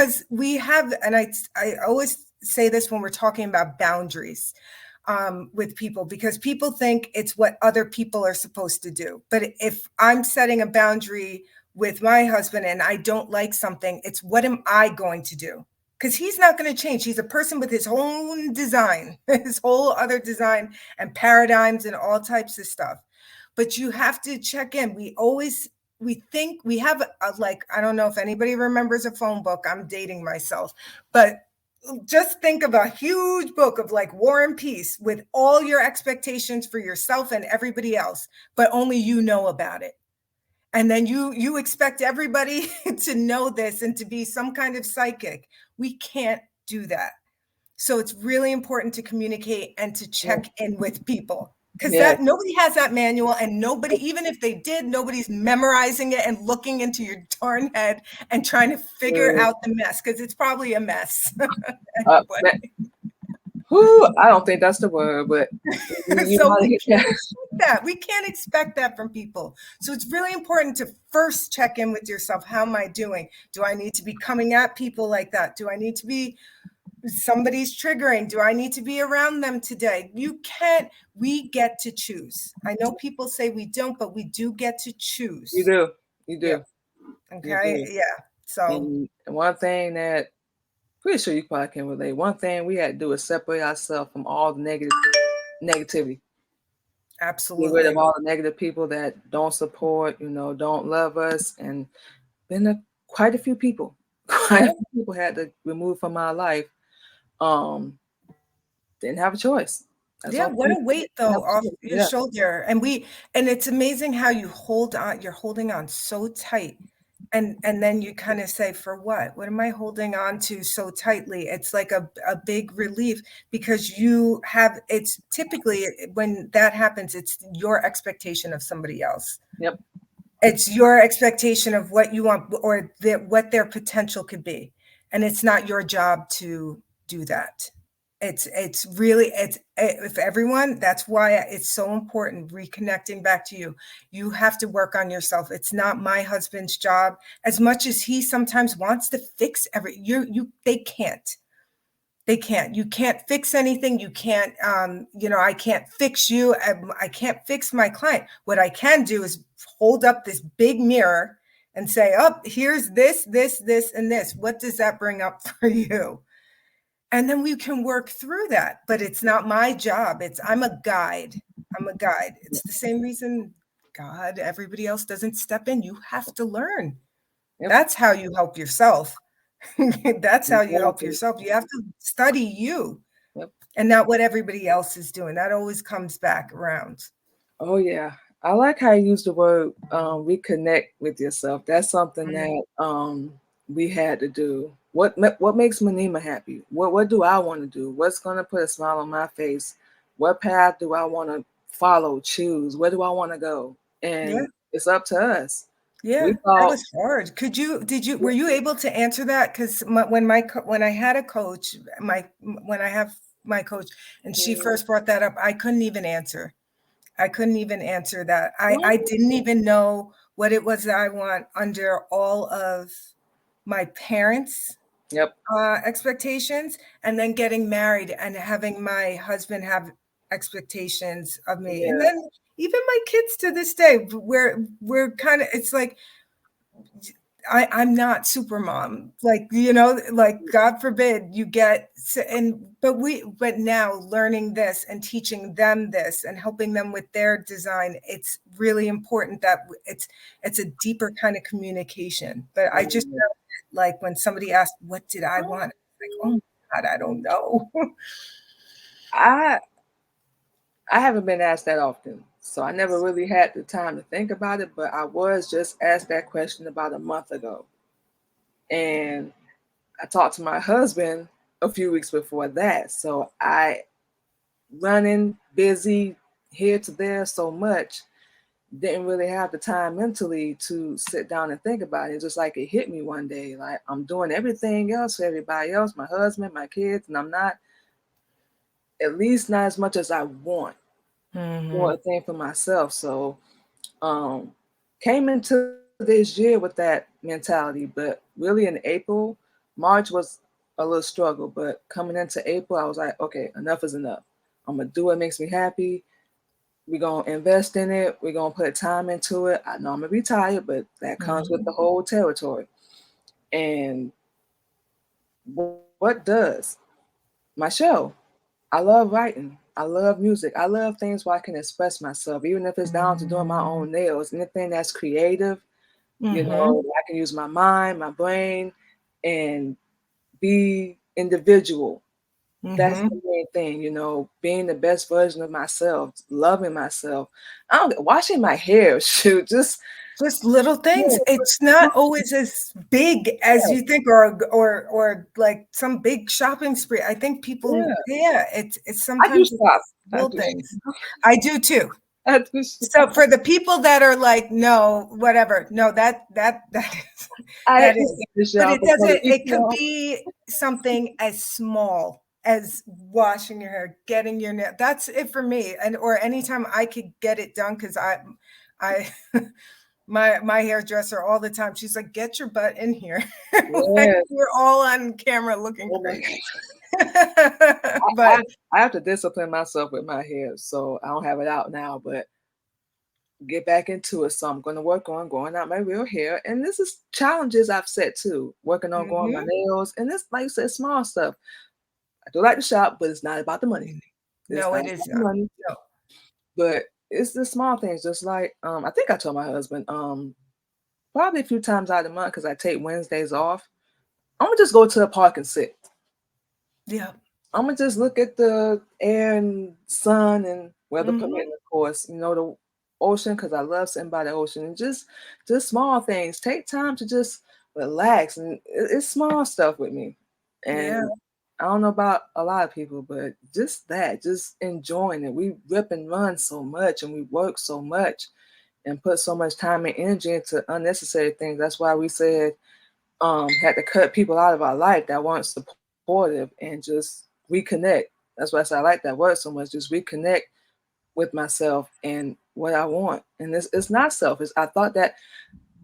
Because we have, and I always say this when we're talking about boundaries with people, because people think it's what other people are supposed to do. But if I'm setting a boundary with my husband and I don't like something, it's what am I going to do? Because he's not going to change. He's a person with his own design, his whole other design and paradigms and all types of stuff. But you have to check in. We think we have like, I don't know if anybody remembers a phone book. I'm dating myself, but just think of a huge book of like War and Peace with all your expectations for yourself and everybody else, but only you know about it. And then you expect everybody to know this and to be some kind of psychic. We can't do that. So it's really important to communicate and to check in with people, because that nobody has that manual, and nobody, even if they did, nobody's memorizing it and looking into your darn head and trying to figure out the mess, because it's probably a mess. Anyway. I don't think that's the word, but So we can't expect that from people. So it's really important to first check in with yourself. How am I doing? Do I need to be coming at people like that? Do I need to be, somebody's triggering? Do I need to be around them today? We get to choose. I know people say we don't, but we do get to choose. You do. Yeah. Okay. You do. Yeah. So and one thing that, pretty sure you probably can relate, one thing we had to do is separate ourselves from all the negativity. Absolutely. Get rid of all the negative people that don't support, don't love us. And been quite a few people had to remove from our life. Didn't have a choice. That's what a weight though off your shoulder. And it's amazing how you hold on. You're holding on so tight. And then you kind of say, for what? What am I holding on to so tightly? It's like a big relief, because it's typically when that happens, it's your expectation of somebody else. Yep. It's your expectation of what you want, or what their potential could be. And it's not your job to do that. It's really, if everyone, that's why it's so important reconnecting back to you. You have to work on yourself. It's not my husband's job, as much as he sometimes wants to fix they can't. You can't fix anything. You can't, I can't fix you. I can't fix my client. What I can do is hold up this big mirror and say, oh, here's this, and this. What does that bring up for you? And then we can work through that, but it's not my job. I'm a guide. It's the same reason everybody else doesn't step in. You have to learn. Yep. That's how you help yourself. That's how you help yourself. You have to study you, and not what everybody else is doing. That always comes back around. Oh yeah. I like how you use the word reconnect with yourself. That's something that we had to do. What makes Minima happy? What do I want to do? What's going to put a smile on my face? What path do I want to follow, choose? Where do I want to go? And it's up to us. Yeah, that was hard. Were you able to answer that? Because when I had a coach, when I have my coach, and she first brought that up, I couldn't even answer. That. I didn't even know what it was that I want under all of my parents' expectations, and then getting married and having my husband have expectations of me. And then even my kids to this day, we're kind of, it's like, I'm not super mom, like God forbid you get, but now learning this and teaching them this and helping them with their design, it's really important that it's a deeper kind of communication. But I just know, like when somebody asked, what did I want? Like, oh my God, I don't know. I haven't been asked that often, so I never really had the time to think about it, but I was just asked that question about a month ago. And I talked to my husband a few weeks before that. So I running busy here to there so much, didn't really have the time mentally to sit down and think about it. It's just like it hit me one day, like I'm doing everything else for everybody else, my husband, my kids, and I'm not, at least not as much as I want. More a thing for myself. So came into this year with that mentality, but really in April, March was a little struggle, but coming into April, I was like, okay, enough is enough. I'm gonna do what makes me happy. We're gonna invest in it. We're gonna put time into it. I know I'm gonna be tired, but that comes with the Mhm. whole territory. And what does my show? I love writing. I love music. I love things where I can express myself, even if it's down to doing my own nails. Anything that's creative, Mhm. I can use my mind, my brain, and be individual. That's the Mhm. main thing, being the best version of myself, loving myself. I don't washing my hair, shoot, just Just little yeah, things. It's not always as big as yeah, you think, or like some big shopping spree. I think people, yeah. yeah, it's I do sometimes shop. it's I little do. things. I do too. I do shop. So for the people that are like, no, whatever, no, that is I that hate is, to but shop it before the doesn't, week it could long. be something as small as washing your hair, getting your nail. That's it for me. And or anytime I could get it done, because I my hairdresser all the time, she's like, get your butt in here. Like Yes. we're all on camera looking Oh my crazy. God. I, But I I have to discipline myself with my hair, so I don't have it out now, but get back into it. So I'm going to work on growing out my real hair. And this is challenges I've set too, working on growing my mhm. nails. And this, like you said, small stuff. I do like to shop, but it's not about the money. It's No, not it about is the not. money, No. but it's the small things. Just like I think I told my husband probably a few times out of the month because I take Wednesdays off. I'm gonna just go to the park and sit. Yeah. I'm gonna just look at the air and sun and weather permitting, Mhm. of course. The ocean because I love sitting by the ocean and just small things. Take time to just relax, and it's small stuff with me. Yeah. And I don't know about a lot of people, but just that, just enjoying it. We rip and run so much, and we work so much, and put so much time and energy into unnecessary things. That's why we said had to cut people out of our life that weren't supportive and just reconnect. That's why I said I like that word so much. Just reconnect with myself and what I want. And it's not selfish. I thought that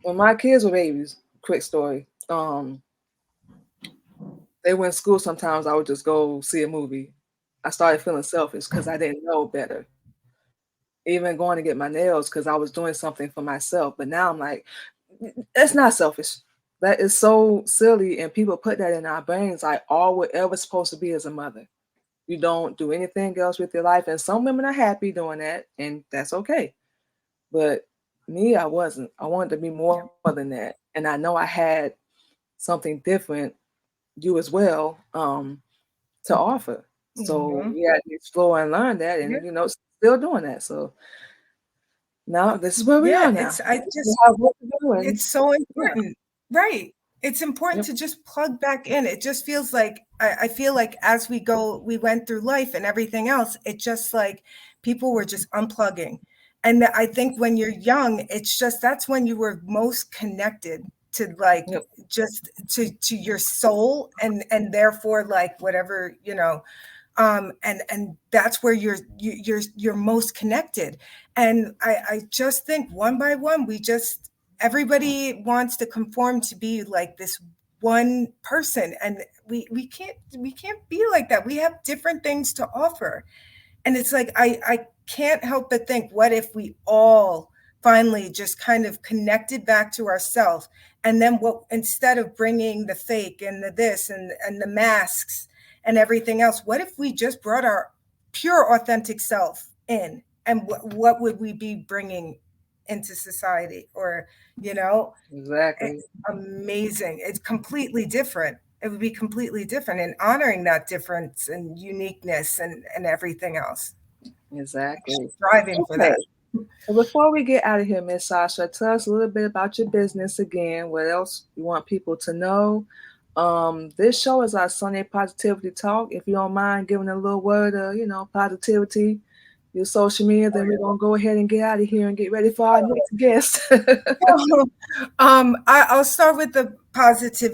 when my kids were babies, quick story, they were in school sometimes I would just go see a movie. I started feeling selfish because I didn't know better. Even going to get my nails because I was doing something for myself. But now I'm like, that's not selfish. That is so silly. And people put that in our brains like all we're ever supposed to be is a mother. You don't do anything else with your life. And some women are happy doing that, and that's okay. But me, I wasn't. I wanted to be more than that. And I know I had something different, you as well, to offer. So Mhm. we had to explore and learn that Yeah. and, still doing that. So now this is where we Yeah, are now. it's I We just have work to do and it's so yeah. important. Right. It's important Yep. to just plug back in. It just feels like I feel like as we went through life and everything else, it just like people were just unplugging. And I think when you're young, it's just that's when you were most connected to like Yep. just to your soul and therefore like whatever, and that's where you're most connected. And I just think one by one we just everybody wants to conform to be like this one person, and we can't be like that. We have different things to offer, and it's like I can't help but think, what if we all finally just kind of connected back to ourselves, and then what, instead of bringing the fake and the this and the masks and everything else, what if we just brought our pure authentic self in, and what would we be bringing into society? Or you know Exactly. it's amazing. It's completely different. It would be completely different, and honoring that difference and uniqueness and everything else. Exactly. Striving for Okay. that. So before we get out of here, Miss Sasha, tell us a little bit about your business again. What else you want people to know? This show is our Sunday Positivity Talk. If you don't mind giving a little word of, positivity, your social media, then we're gonna go ahead and get out of here and get ready for our next guest. I'll start with the positivity.